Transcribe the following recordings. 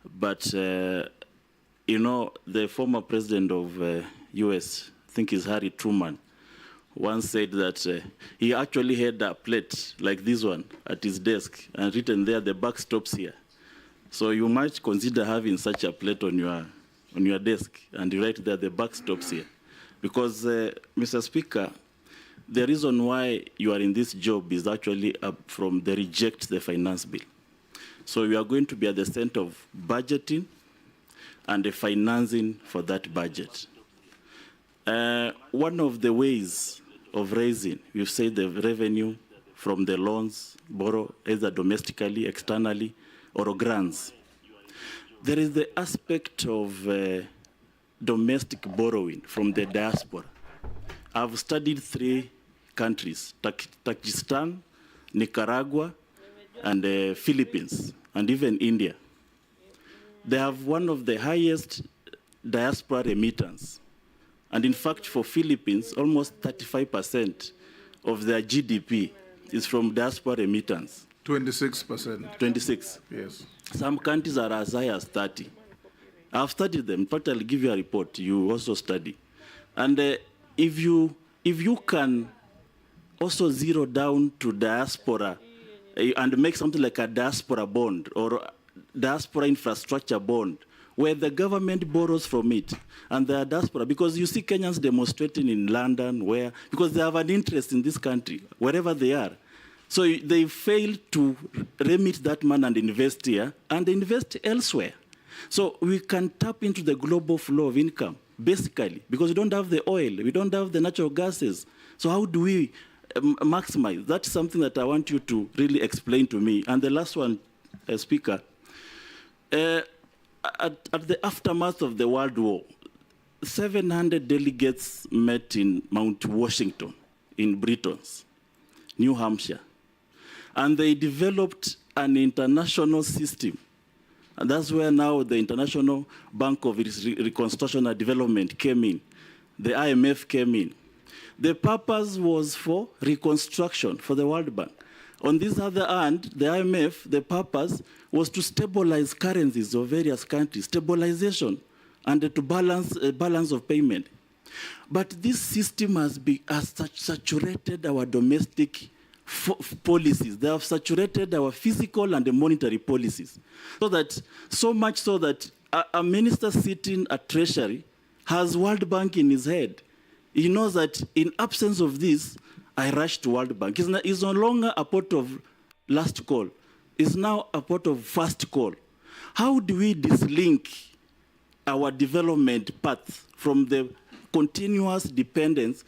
But, you know, the former president of US, I think it's Harry Truman, once said that he actually had a plate like this one at his desk and written there, the buck stops here. So you might consider having such a plate on your desk and you write there, the buck stops here. Because, Mr. Speaker, the reason why you are in this job is actually from the reject the finance bill. So you are going to be at the center of budgeting and the financing for that budget. One of the ways of raising, we've said the revenue from the loans, borrow either domestically, externally, or grants. There is the aspect of domestic borrowing from the diaspora. I've studied 3 countries, Tajikistan, Nicaragua, and the Philippines, and even India. They have one of the highest diaspora remittance. And in fact, for Philippines, almost 35% of their GDP is from diaspora remittance. 26%. 26. Yes. Some countries are as high as 30. I've studied them. In fact, I'll give you a report. You also study. And if you can also zero down to diaspora and make something like a diaspora bond or diaspora infrastructure bond, where the government borrows from it, and the diaspora, because you see Kenyans demonstrating in London, because they have an interest in this country, wherever they are. So they fail to remit that money and invest here, and invest elsewhere. So we can tap into the global flow of income, basically, because we don't have the oil, we don't have the natural gases. So how do we maximize? That's something that I want you to really explain to me. And the last one, Speaker, at the aftermath of the World War, 700 delegates met in Mount Washington in Britain, New Hampshire. And they developed an international system. And that's where now the International Bank of Reconstruction and Development came in. The IMF came in. The purpose was for reconstruction for the World Bank. On this other hand, the IMF, the purpose was to stabilize currencies of various countries, stabilization, and to balance of payment. But this system has saturated our domestic policies. They have saturated our physical and the monetary policies. So much so that a minister sitting at Treasury has World Bank in his head. He knows that in absence of this, I rush to World Bank. It's no longer a port of last call. It's now a port of first call. How do we dislink our development path from the continuous dependence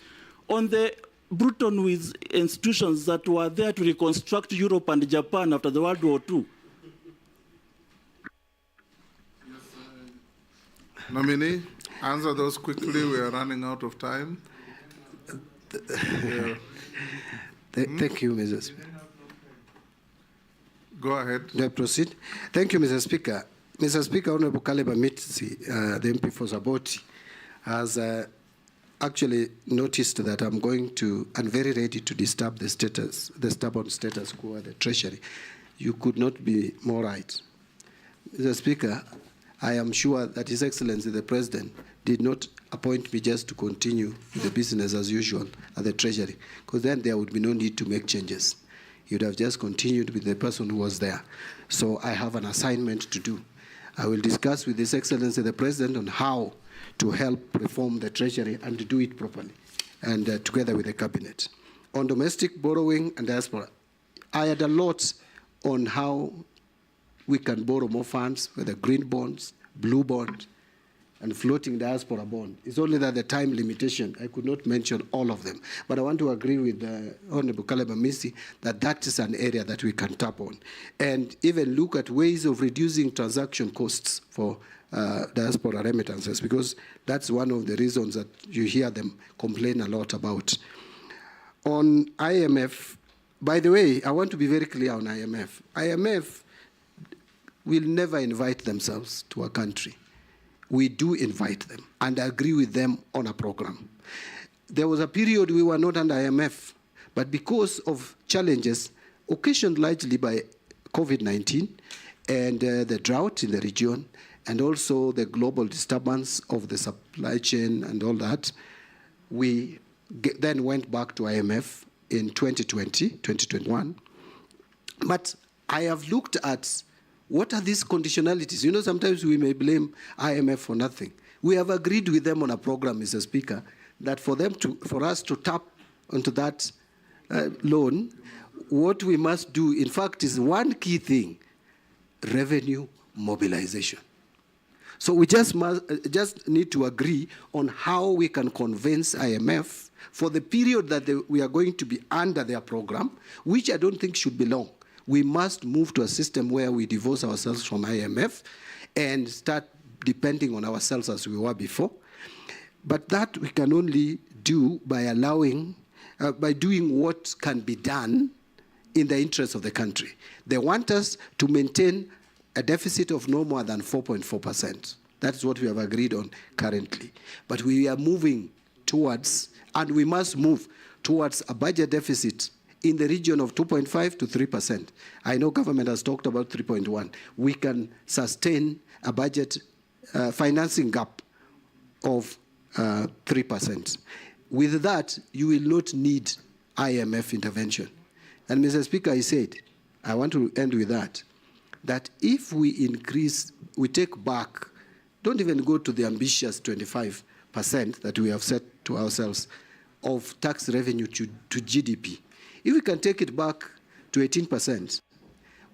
on the brutal institutions that were there to reconstruct Europe and Japan after the World War II? Nominee, answer those quickly. We are running out of time. Thank you, Mr. Speaker. Go ahead. Do I proceed? Thank you, Mr. Speaker. Mr. Speaker, Honorable Kaleba Mitsi, the MP for Saboti, has actually noticed that I'm going to, and very ready to disturb the stubborn status quo at the Treasury. You could not be more right. Mr. Speaker, I am sure that His Excellency the President did not appoint me just to continue the business as usual at the Treasury, because then there would be no need to make changes. He would have just continued with the person who was there. So I have an assignment to do. I will discuss with His Excellency the President on how to help reform the Treasury and to do it properly, and together with the Cabinet. On domestic borrowing and diaspora, I had a lot on how we can borrow more funds, whether green bonds, blue bond, and floating diaspora bond. It's only that the time limitation, I could not mention all of them. But I want to agree with Honorable Kaleba Mitsi that that is an area that we can tap on. And even look at ways of reducing transaction costs for diaspora remittances, because that's one of the reasons that you hear them complain a lot about. On IMF, by the way, I want to be very clear on IMF. IMF will never invite themselves to a country. We do invite them and agree with them on a program. There was a period we were not under IMF, but because of challenges occasioned largely by COVID-19 and the drought in the region, and also the global disturbance of the supply chain and all that, we then went back to IMF in 2021. But I have looked at what are these conditionalities. You know, sometimes we may blame IMF for nothing. We have agreed with them on a program, Mr. Speaker, that for us to tap onto that loan, what we must do, in fact, is one key thing: revenue mobilization. So we just need to agree on how we can convince IMF for the period that we are going to be under their program, which I don't think should be long. We must move to a system where we divorce ourselves from IMF and start depending on ourselves as we were before. But that we can only do by allowing, by doing what can be done in the interest of the country. They want us to maintain a deficit of no more than 4.4%. That's what we have agreed on currently. But we are moving towards, and we must move towards a budget deficit in the region of 2.5 to 3%. I know government has talked about 3.1. We can sustain a budget financing gap of 3%. With that, you will not need IMF intervention. And Mr. Speaker, I said, I want to end with that if we increase, we take back, don't even go to the ambitious 25% that we have set to ourselves of tax revenue to GDP. If we can take it back to 18%,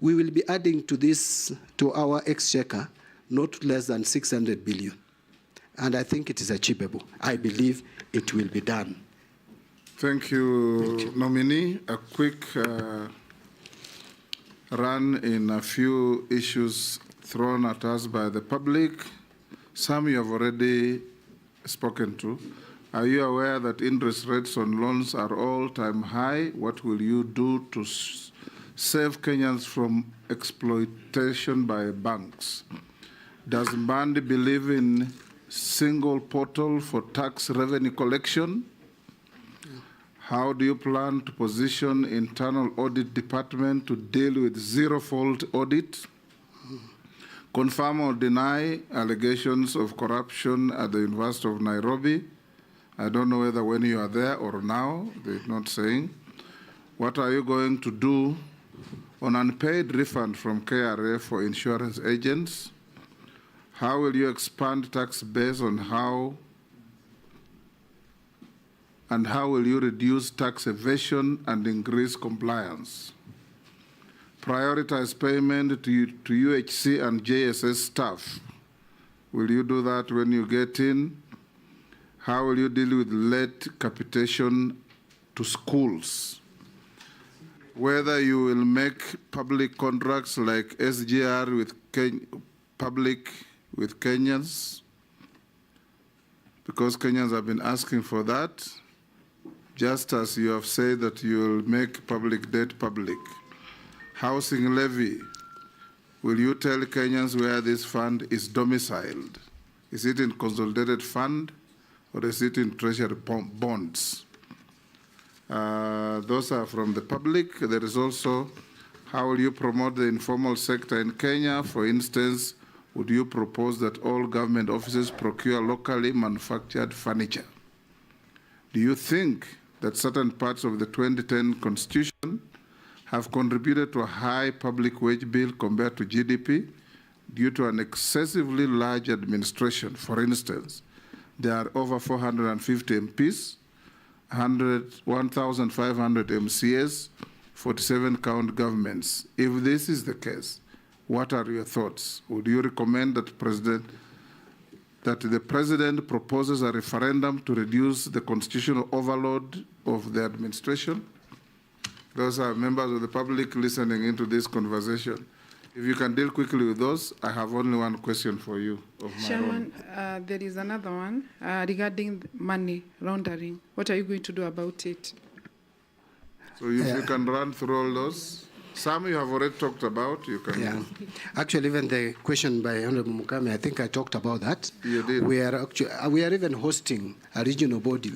we will be adding to this, to our exchequer, not less than 600 billion. And I think it is achievable. I believe it will be done. Thank you, nominee. A quick run in a few issues thrown at us by the public. Some you have already spoken to. Are you aware that interest rates on loans are all-time high? What will you do to save Kenyans from exploitation by banks? Does Mbandi believe in single portal for tax revenue collection? How do you plan to position internal audit department to deal with zero-fault audit? Confirm or deny allegations of corruption at the University of Nairobi? I don't know whether when you are there or now, they're not saying. What are you going to do on unpaid refund from KRA for insurance agents? How will you expand tax base on how will you reduce tax evasion and increase compliance? Prioritize payment to UHC and JSS staff. Will you do that when you get in? How will you deal with late capitation to schools? Whether you will make public contracts like SGR with with Kenyans, because Kenyans have been asking for that, just as you have said that you will make public debt public. Housing levy, will you tell Kenyans where this fund is domiciled? Is it in consolidated fund or is it in treasury bonds? Those are from the public. There is also, how will you promote the informal sector in Kenya? For instance, would you propose that all government offices procure locally manufactured furniture? Do you think that certain parts of the 2010 Constitution have contributed to a high public wage bill compared to GDP due to an excessively large administration? For instance, there are over 450 MPs, 1,500 MCAs, 47 county governments. If this is the case, what are your thoughts? Would you recommend that the president proposes a referendum to reduce the constitutional overload of the administration? Those are members of the public listening into this conversation. If you can deal quickly with those, I have only one question for you. Chairman, there is another one regarding money laundering. What are you going to do about it? So if you can run through all those. Some you have already talked about. You can. Yeah. Actually, even the question by Honorable Mukame, I think I talked about that. You did. We are even hosting a regional body.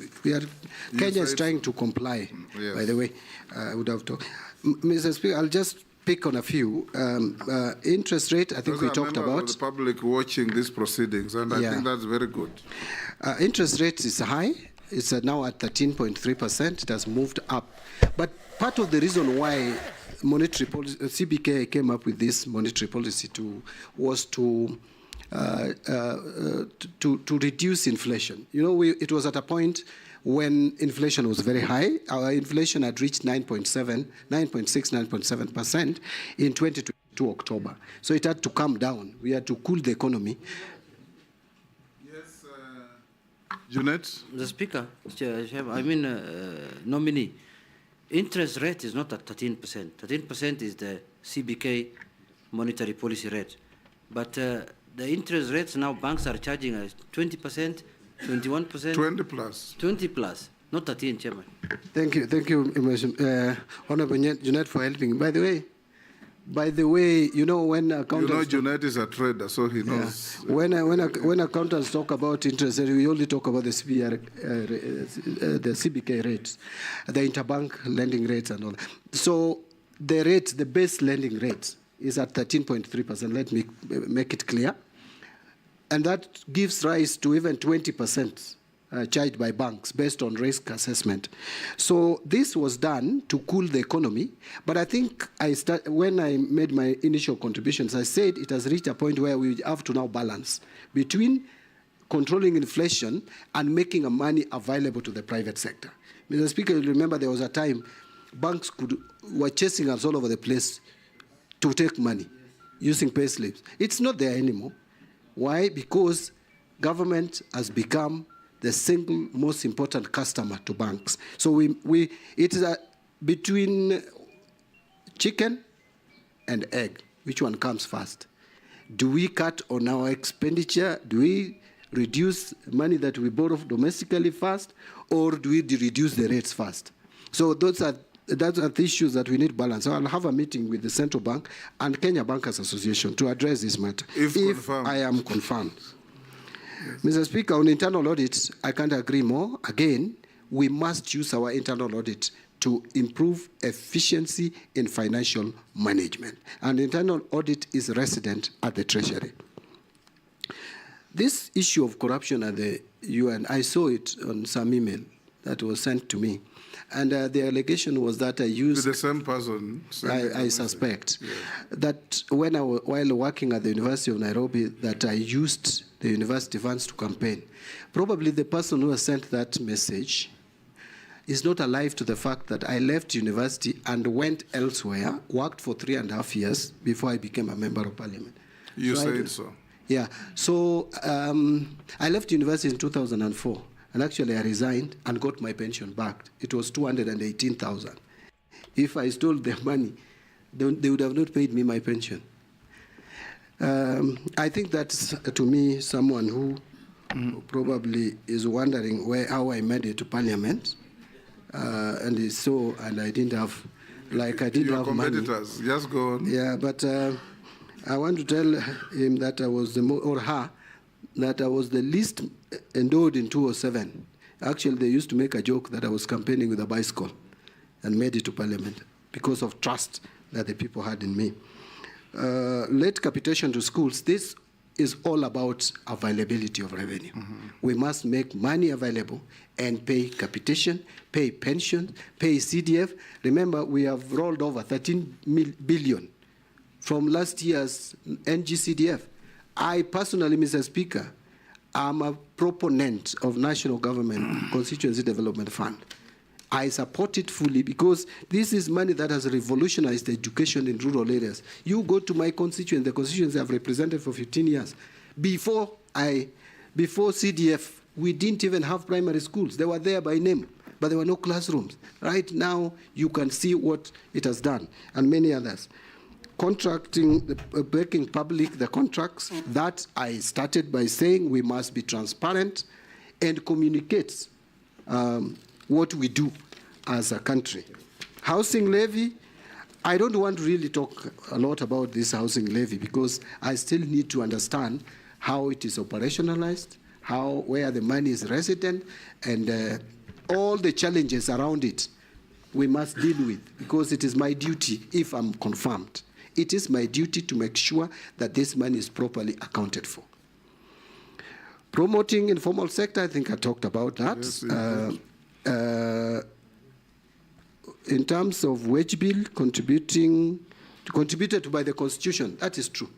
Kenya is trying to comply. Yes. By the way, I would have talked. Mr. Speaker, I'll just pick on a few. Interest rate, I think we talked about. The public watching these proceedings, and I think that's very good. Interest rate is high. It's now at 13.3%. It has moved up. But part of the reason why monetary policy, CBK came up with this monetary policy was to reduce inflation. You know, it was at a point when inflation was very high. Our inflation had reached 9.6, 9.7% in 2022 October. So it had to come down. We had to cool the economy. Yes, Junet? The Speaker, nominee, interest rate is not at 13%. 13% is the CBK monetary policy rate. But the interest rates now banks are charging us 20%, 21%. 20 plus. 20 plus, not 13, Chairman. Thank you, Honorable Junet, for helping. By the way, you know, when accountants... You know, Junet is a trader, so he knows. Yeah. When accountants talk about interest rate, we only talk about the CBK rates, the interbank lending rates and all that. So the rate, the base lending rate is at 13.3%. Let me make it clear. And that gives rise to even 20% charged by banks based on risk assessment. So this was done to cool the economy. But I think when I made my initial contributions, I said it has reached a point where we have to now balance between controlling inflation and making money available to the private sector. Mr. Speaker, you remember there was a time banks were chasing us all over the place to take money using pay slips. It's not there anymore. Why? Because government has become the single most important customer to banks. So it is between chicken and egg. Which one comes first? Do we cut on our expenditure? Do we reduce money that we borrow domestically first? Or do we reduce the rates first? So that's the issues that we need balance. So I'll have a meeting with the Central Bank and Kenya Bankers Association to address this matter. If I am confirmed. Yes. Mr. Speaker, on internal audit, I can't agree more. Again, we must use our internal audit to improve efficiency in financial management. And internal audit is resident at the Treasury. This issue of corruption at the UN, I saw it on some email that was sent to me. And the allegation was that I used... The same person. I suspect. Yeah. That while working at the University of Nairobi, that I used the university funds to campaign. Probably the person who has sent that message is not alive to the fact that I left university and went elsewhere, worked for 3.5 years before I became a member of parliament. You said so. Yeah. So I left university in 2004. And actually, I resigned and got my pension back. It was 218,000. If I stole their money, they would have not paid me my pension. I think that's, to me, someone who probably is wondering how I made it to Parliament. And I didn't have, I didn't have money. Your competitors, just go on. Yeah, but I want to tell him that I was or her, that I was the least endowed in 2007. Actually, they used to make a joke that I was campaigning with a bicycle and made it to Parliament because of trust that the people had in me. Late capitation to schools, this is all about availability of revenue. We must make money available and pay capitation, pay pension, pay CDF. Remember, we have rolled over 13 billion from last year's NGCDF. I personally, Mr. Speaker, am a proponent of National Government Constituency Development Fund. I support it fully because this is money that has revolutionized education in rural areas. You go to my constituency, the constituency I've represented for 15 years. Before CDF, we didn't even have primary schools. They were there by name, but there were no classrooms. Right now, you can see what it has done, and many others. Contracting, making public the contracts, that I started by saying we must be transparent and communicate what we do as a country. Housing levy, I don't want to really talk a lot about this housing levy because I still need to understand how it is operationalized, where the money is resident, and all the challenges around it. we must deal with, because it is my duty, if I'm confirmed, it is my duty to make sure that this money is properly accounted for. Promoting informal sector, I think I talked about that. Yes, In terms of wage bill contributed by the Constitution, that is true.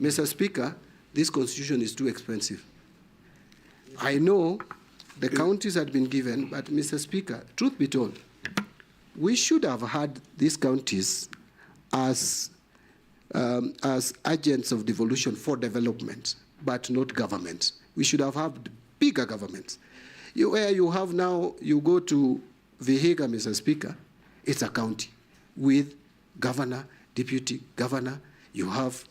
Mr. Speaker, this Constitution is too expensive. I know the counties had been given, but Mr. Speaker, truth be told, we should have had these counties as agents of devolution for development, but not government. We should have had bigger governments. Where you have now, you go to Vihiga, Mr. Speaker, it's a county with governor, deputy governor, you have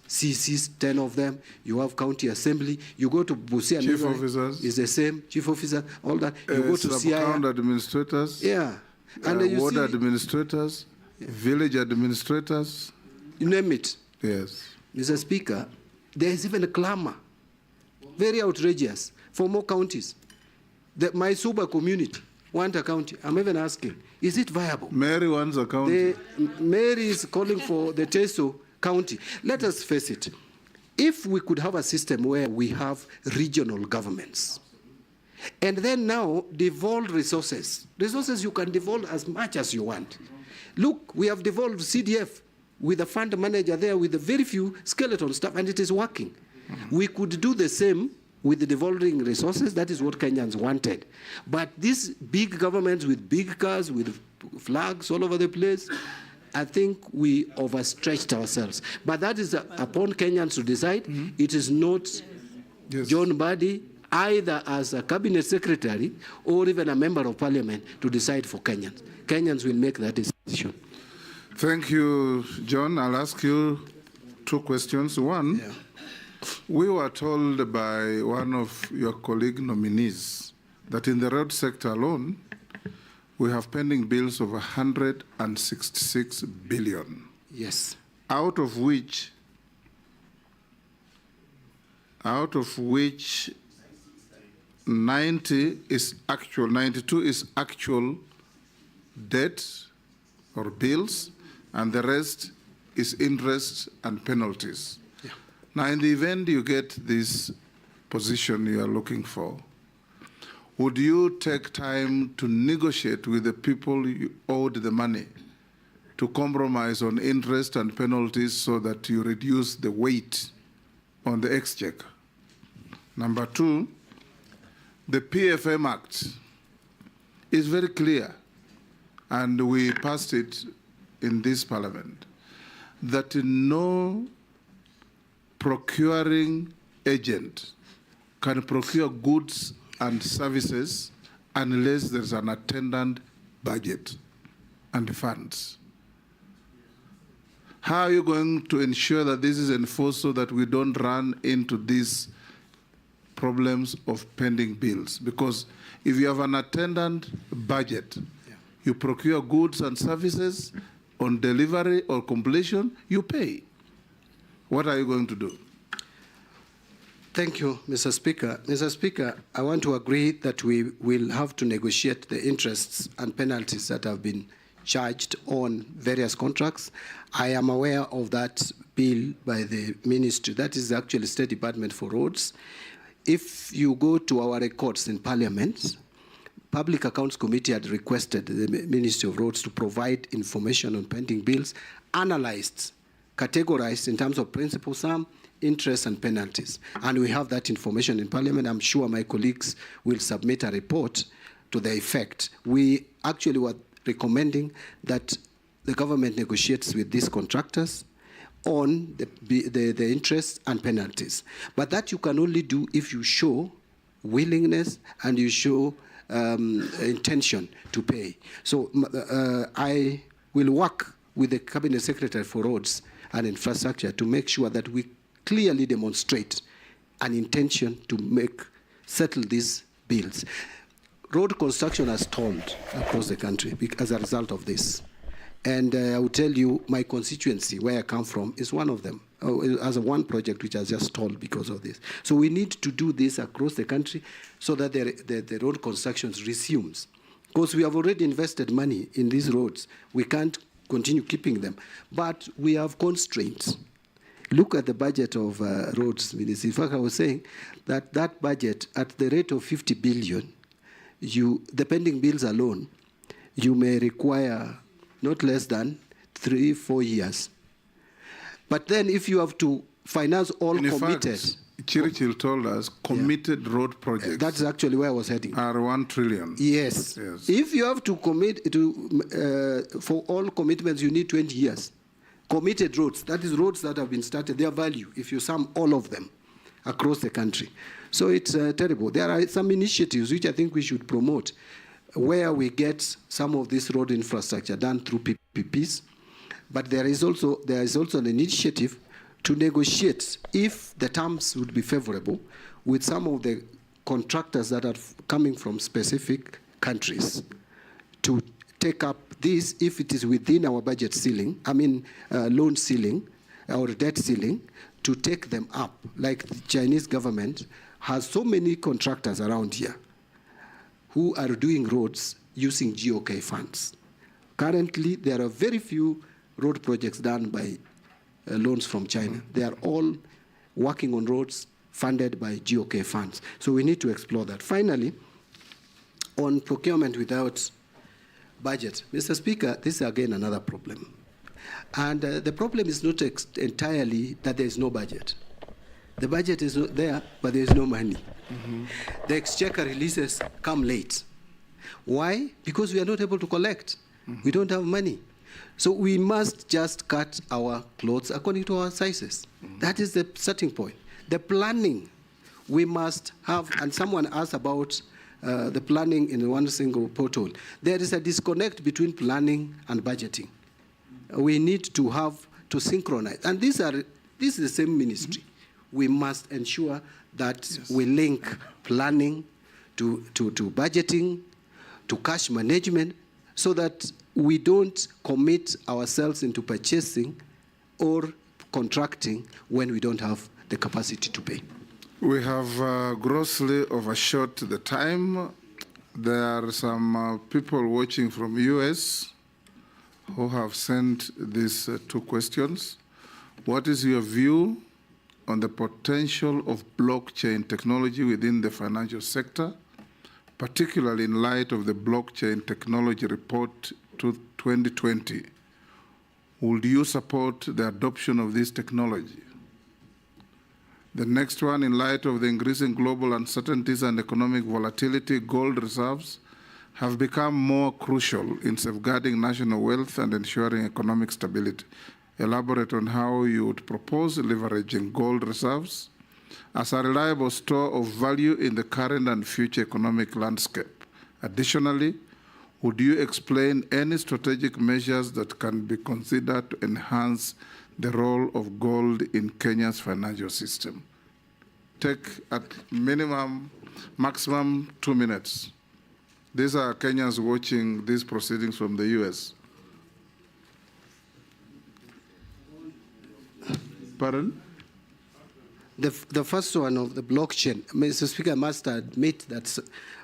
CCs, 10 of them, you have county assembly, you go to Busia, chief officers, is the same, chief officer, all that. You go to sub-account administrators, yeah, and you ward see, administrators, village administrators. you name it. Yes. Mr. Speaker, there is even a clamor, very outrageous, for more counties. My Suba community want a county. I'm even asking, is it viable? Mary wants a county. Mary is calling for the Teso County. Let us face it. If we could have a system where we have regional governments, and then now devolve resources you can devolve as much as you want. Look, we have devolved CDF with a fund manager there with a very few skeleton staff, and it is working. We could do the same with the devolving resources. That is what Kenyans wanted. But these big governments with big cars, with flags all over the place, I think we overstretched ourselves. But that is upon Kenyans to decide. It is not John Badi, either as a cabinet secretary or even a member of parliament, to decide for Kenyans. Kenyans will make that decision. Thank you, John. I'll ask you two questions. One, we were told by one of your colleague nominees that in the road sector alone, we have pending bills of 166 billion. Yes. Out of which 92 is actual debt or bills, and the rest is interest and penalties. Yeah. Now, in the event you get this position you are looking for, would you take time to negotiate with the people you owed the money to compromise on interest and penalties so that you reduce the weight on the exchequer? Number two, the PFM Act is very clear, and we passed it in this parliament, that no procuring agent can procure goods and services unless there's an attendant budget and funds. How are you going to ensure that this is enforced so that we don't run into these problems of pending bills? Because if you have an attendant budget, you procure goods and services, on delivery or completion, you pay. What are you going to do? Thank you, Mr. Speaker. Mr. Speaker, I want to agree that we will have to negotiate the interests and penalties that have been charged on various contracts. I am aware of that bill by the ministry. That is actually State Department for Roads. If you go to our records in Parliament, Public Accounts Committee had requested the Ministry of Roads to provide information on pending bills, analyzed, categorized in terms of principal sum, interest, and penalties. And we have that information in Parliament. I'm sure my colleagues will submit a report to the effect. We actually were recommending that the government negotiates with these contractors on the interest and penalties. But that you can only do if you show willingness and you show intention to pay. So I will work with the Cabinet Secretary for Roads and Infrastructure to make sure that we clearly demonstrate an intention to settle these bills. Road construction has stalled across the country as a result of this. And I will tell you, my constituency, where I come from, is one of them, as one project which has just stalled because of this. So we need to do this across the country so that the road construction resumes. because we have already invested money in these roads. We can't continue keeping them. But we have constraints. Look at the budget of roads, Minister. In fact, I was saying that that budget, at the rate of 50 billion, the pending bills alone, you may require not less than 3-4 years. But then if you have to finance all In committed... fact, Churchill told us committed road projects That's actually where I was heading. are 1 trillion. Yes. Yes. If you have to commit to, for all commitments, you need 20 years. Committed roads, that is roads that have been started, their value, if you sum all of them across the country. So it's terrible. There are some initiatives which I think we should promote, where we get some of this road infrastructure done through PPPs. But there is also an initiative to negotiate, if the terms would be favorable, with some of the contractors that are coming from specific countries to take up this, if it is within our budget ceiling, loan ceiling or debt ceiling, to take them up. Like the Chinese government has so many contractors around here who are doing roads using GOK funds. Currently, there are very few road projects done by loans from China. They are all working on roads funded by GOK funds. So we need to explore that. Finally, on procurement without budget, Mr. Speaker, this is again another problem. And the problem is not entirely that there is no budget. The budget is not there, but there is no money. Mm-hmm. The exchequer releases come late. Why? Because we are not able to collect. Mm-hmm. We don't have money. So we must just cut our clothes according to our sizes. Mm-hmm. That is the starting point. The planning we must have, and someone asked about the planning in one single portal. There is a disconnect between planning and budgeting. We need to have to synchronize. And this is the same ministry. Mm-hmm. We must ensure that we link planning to budgeting, to cash management, so that we don't commit ourselves into purchasing or contracting when we don't have the capacity to pay. We have grossly overshot the time. There are some people watching from US who have sent these 2 questions. What is your view on the potential of blockchain technology within the financial sector, particularly in light of the blockchain technology report to 2020? Would you support the adoption of this technology? The next one, in light of the increasing global uncertainties and economic volatility, gold reserves have become more crucial in safeguarding national wealth and ensuring economic stability. Elaborate on how you would propose leveraging gold reserves as a reliable store of value in the current and future economic landscape. Additionally, would you explain any strategic measures that can be considered to enhance the role of gold in Kenya's financial system? Take at maximum 2 minutes. These are Kenyans watching these proceedings from the US. Pardon? The first one of the blockchain, Mr. Speaker, I must admit that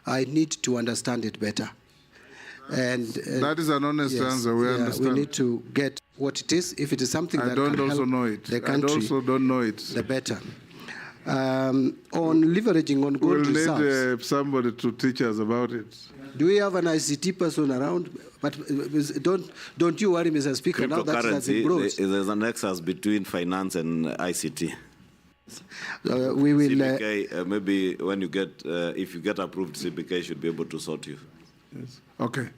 I need to understand it better. And that is an honest answer. We understand. We need to get what it is. If it is something that don't can also help know it. the country, I also don't know it. The better. On leveraging on gold reserves. We'll need somebody to teach us about it. Do we have an ICT person around? But don't you worry, Mr. Speaker. Now that has been brought. There's a nexus between finance and ICT. We will. CBK, maybe when you get, if you get approved, CBK should be able to sort you. Yes. Okay.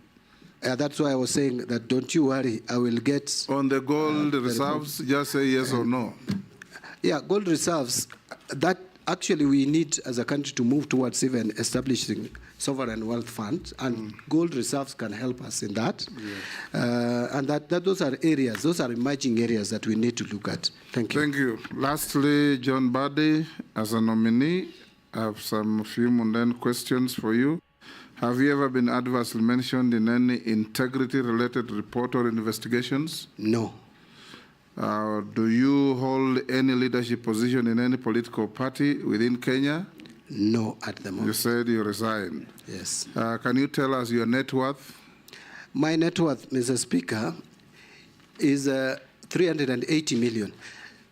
That's why I was saying that don't you worry, I will get... On the gold reserves, just say yes or no. Yeah, gold reserves, that actually we need as a country to move towards even establishing sovereign wealth funds, and gold reserves can help us in that. Yes. And those are areas, those are emerging areas that we need to look at. Thank you. Thank you. Lastly, John Buddy, as a nominee, I have some few mundane questions for you. Have you ever been adversely mentioned in any integrity-related report or investigations? No. Do you hold any leadership position in any political party within Kenya? No, at the You moment. said you resigned. Yes. Can you tell us your net worth? My net worth, Mr. Speaker, is 380 million.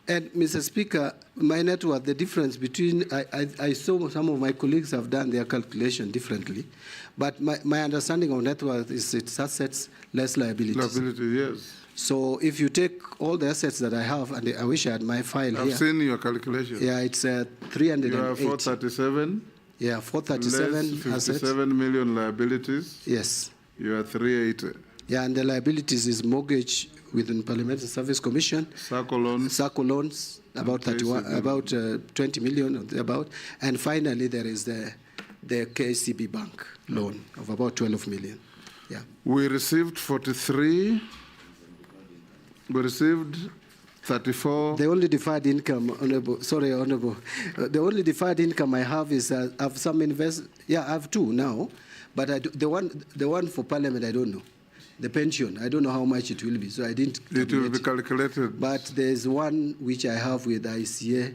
And, Mr. Speaker, my net worth, the difference between, I saw some of my colleagues have done their calculation differently, but my understanding of net worth is it's assets less liabilities. Liability, yes. So if you take all the assets that I have, and I wish I had my file I've here. seen your calculation. Yeah, it's 380. You have 437. Yeah, 437 less assets. 57 million liabilities. Yes. You are 380. Yeah, and the liabilities is mortgage within Parliamentary Service Commission, Circle loans. SACCO loans, about 31, about 20 million or thereabout, and finally there is the KCB Bank loan of about 12 million. Yeah. We received 43. We received 34. The only deferred income, Honorable, the only deferred income I have is I have some I have two now, but the one for Parliament I don't know. The pension, I don't know how much it will be, so I didn't. It will be calculated. But there's one which I have with ICA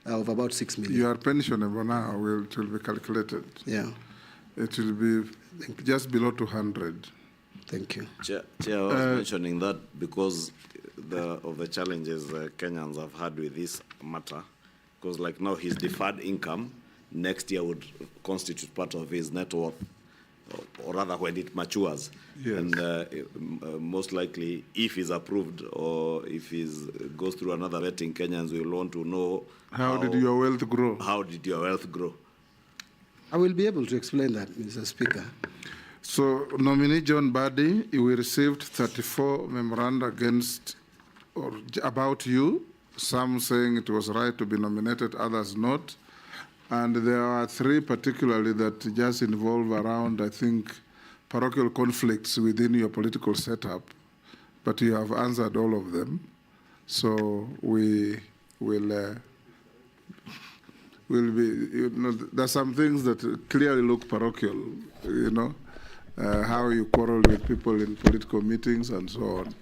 of about 6 million. Your pensionable now it will be calculated. Yeah. It will be just below 200. Thank you. Chair, I was mentioning that because of the challenges Kenyans have had with this matter, because like now his deferred income next year would constitute part of his net worth, or rather when it matures. Yes. And most likely, if he's approved or if he goes through another vetting, Kenyans will want to know How did your wealth grow? How did your wealth grow? I will be able to explain that, Mr. Speaker. So, nominee John Buddy, we received 34 memoranda against or about you, some saying it was right to be nominated, others not. And there are 3 particularly that just involve around, I think, parochial conflicts within your political setup, but you have answered all of them. So we will be, there's some things that clearly look parochial, how you quarrel with people in political meetings and so on.